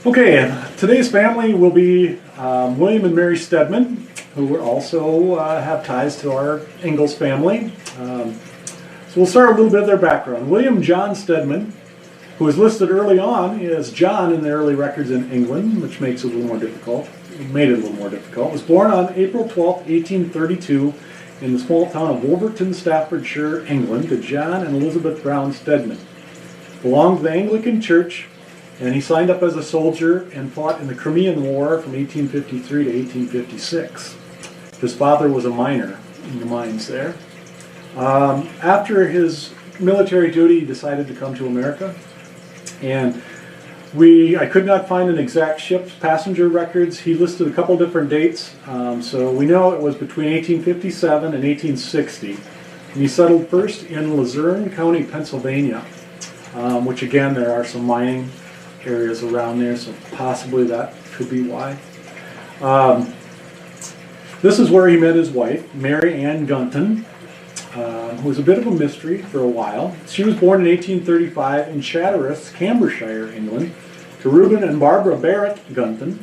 Okay, today's family will be William and Mary STEADMAN, who also have ties to our Ingalls family. So we'll start with a little bit of their background. William John STEADMAN, who was listed early on as John in the early records in England, which makes it a little more difficult, was born on April 12, 1832, in the small town of Wolverton, Staffordshire, England, to John and Elizabeth Brown STEADMAN. Belonged to the Anglican Church, and he signed up as a soldier and fought in the Crimean War from 1853 to 1856. His father was a miner in the mines there. After his military duty, he decided to come to America, and I could not find an exact ship's passenger records. He listed a couple different dates, so we know it was between 1857 and 1860. And he settled first in Luzerne County, Pennsylvania, which again, there are some mining areas around there, so possibly that could be why. This is where he met his wife, Mary Ann Gunton, who was a bit of a mystery for a while. She was born in 1835 in Chatteris, Cambridgeshire, England, to Reuben and Barbara Barrett Gunton.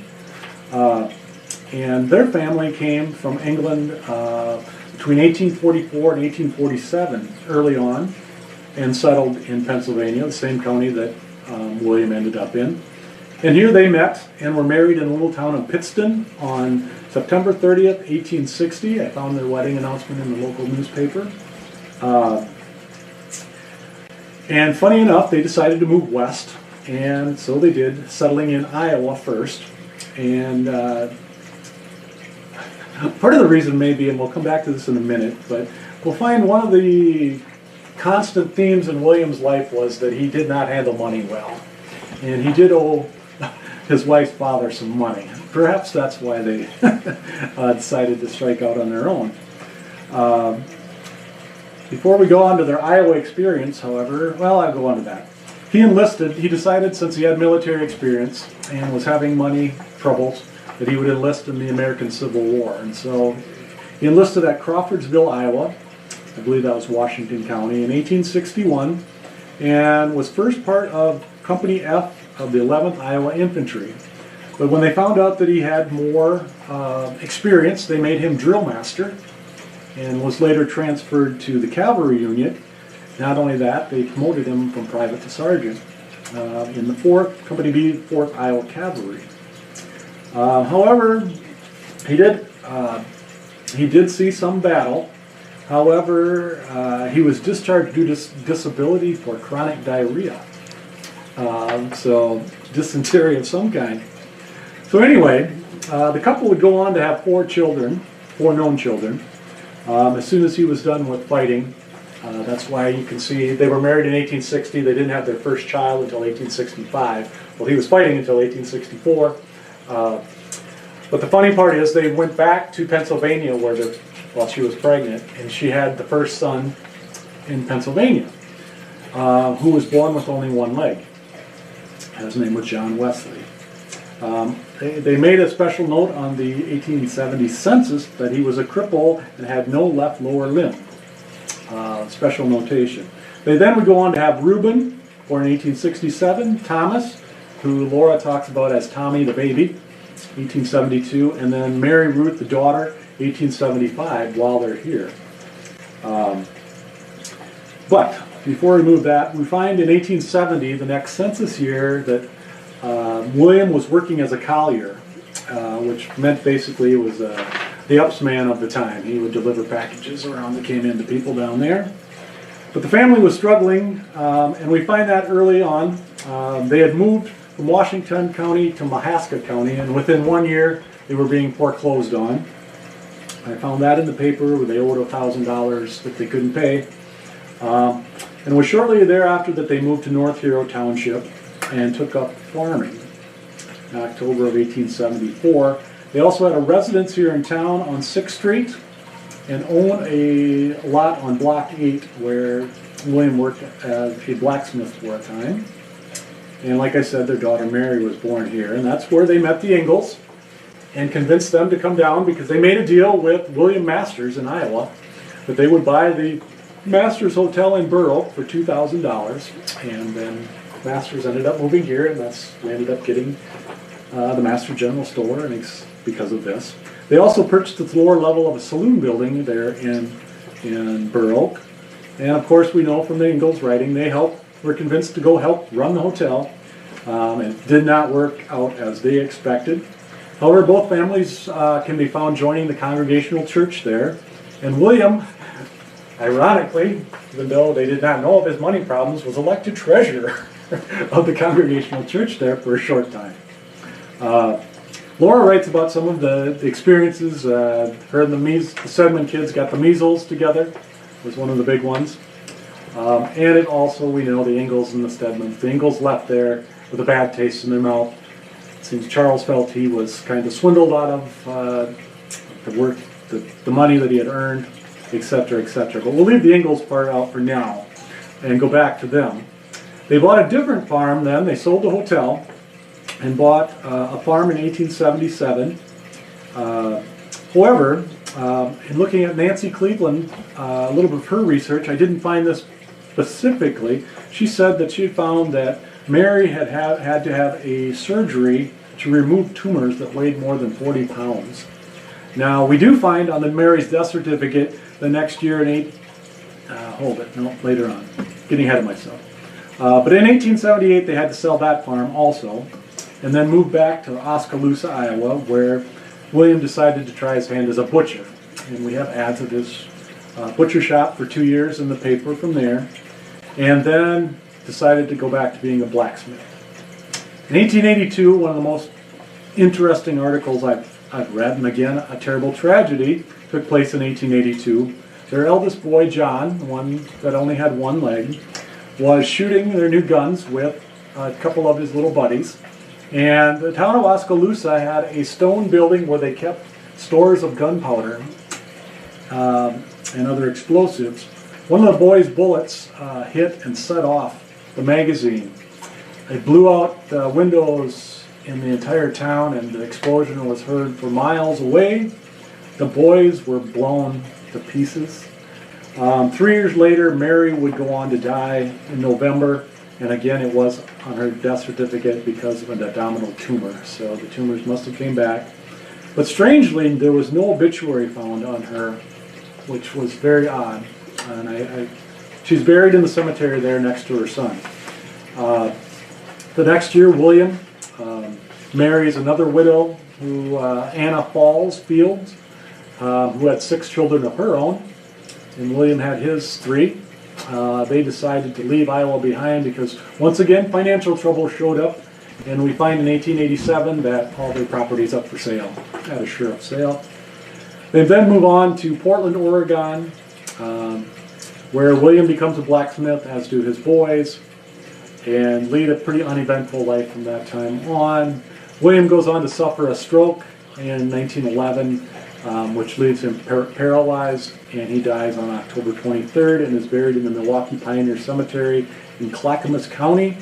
And their family came from England between 1844 and 1847, early on, and settled in Pennsylvania, the same county that William ended up in. And here they met and were married in the little town of Pittston on September 30th, 1860. I found their wedding announcement in the local newspaper. And funny enough, they decided to move west, and so they did, settling in Iowa first. And part of the reason may be, and we'll come back to this in a minute, but we'll find one of the constant themes in William's life was that he did not handle money well. And he did owe his wife's father some money. Perhaps that's why they decided to strike out on their own. Before we go on to their Iowa experience, however, well, I'll go on to that. He decided, since he had military experience and was having money troubles, that he would enlist in the American Civil War. And so he enlisted at Crawfordsville, Iowa. I believe that was Washington County, in 1861, and was first part of Company F of the 11th Iowa Infantry. But when they found out that he had more experience, they made him drill master, and was later transferred to the cavalry unit. Not only that, they promoted him from private to sergeant in the 4th, Company B, 4th Iowa Cavalry. However, he did see some battle. However, he was discharged due to disability for chronic diarrhea. So dysentery of some kind. So anyway, the couple would go on to have 4 known children. As soon as he was done with fighting, that's why you can see they were married in 1860. They didn't have their first child until 1865. Well, he was fighting until 1864. But the funny part is they went back to Pennsylvania while she was pregnant, and she had the first son in Pennsylvania, who was born with only one leg. His name was John Wesley. They made a special note on the 1870 census that he was a cripple and had no left lower limb. Special notation. They then would go on to have Reuben, born in 1867, Thomas, who Laura talks about as Tommy the baby, 1872, and then Mary Ruth, the daughter, 1875, while they're here. But before we move that, we find in 1870, the next census year, that William was working as a collier, which meant basically it was the ups man of the time. He would deliver packages around that came in to people down there. But the family was struggling, and we find that early on. They had moved from Washington County to Mahaska County, and within 1 year, they were being foreclosed on. I found that in the paper where they owed $1,000 that they couldn't pay. And it was shortly thereafter that they moved to North Hero Township and took up farming in October of 1874. They also had a residence here in town on 6th Street and owned a lot on Block 8 where William worked as a blacksmith for a time. And like I said, their daughter Mary was born here, and that's where they met the Ingalls and convinced them to come down because they made a deal with William Masters in Iowa that they would buy the Masters Hotel in Burr Oak for $2,000, and then Masters ended up moving here, and we ended up getting the Master General Store, and it's because of this. They also purchased the floor level of a saloon building there in Burr Oak. And of course, we know from the Ingalls writing, were convinced to go help run the hotel. It did not work out as they expected. However, both families can be found joining the Congregational Church there. And William, ironically, even though they did not know of his money problems, was elected treasurer of the Congregational Church there for a short time. Laura writes about some of the experiences. Her and the STEADMAN kids got the measles together. Was one of the big ones. And it also, we know, the Ingalls and the STEADMANs. The Ingalls left there with a bad taste in their mouth. It seems Charles felt he was kind of swindled out of the money that he had earned, etc., etc. But we'll leave the Ingalls part out for now and go back to them. They bought a different farm then. They sold the hotel and bought a farm in 1877. However, in looking at Nancy Cleveland, a little bit of her research, I didn't find this specifically. She said that she found that Mary had to have a surgery to remove tumors that weighed more than 40 pounds. Now, we do find on the Mary's death certificate the next year later on, getting ahead of myself. But in 1878, they had to sell that farm also, and then move back to Oskaloosa, Iowa, where William decided to try his hand as a butcher. And we have ads of his butcher shop for 2 years in the paper from there, and then decided to go back to being a blacksmith. In 1882, one of the most interesting articles I've read, and again, a terrible tragedy took place in 1882. Their eldest boy, John, the one that only had one leg, was shooting their new guns with a couple of his little buddies. And the town of Oskaloosa had a stone building where they kept stores of gunpowder and other explosives. One of the boys' bullets hit and set off the magazine. It blew out the windows in the entire town, and the explosion was heard for miles away. The boys were blown to pieces. 3 years later, Mary would go on to die in November, and again it was on her death certificate because of an abdominal tumor. So the tumors must have came back. But strangely, there was no obituary found on her, which was very odd. And she's buried in the cemetery there next to her son. The next year, William marries another widow, Anna Fields, who had 6 children of her own, and William had his 3. They decided to leave Iowa behind because, once again, financial trouble showed up, and we find in 1887 that all their property's up for sale at a sheriff's sale. They then move on to Portland, Oregon, where William becomes a blacksmith, as do his boys, and lead a pretty uneventful life from that time on. William goes on to suffer a stroke in 1911, which leaves him paralyzed, and he dies on October 23rd and is buried in the Milwaukee Pioneer Cemetery in Clackamas County.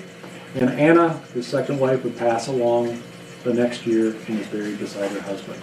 And Anna, his second wife, would pass along the next year and is buried beside her husband.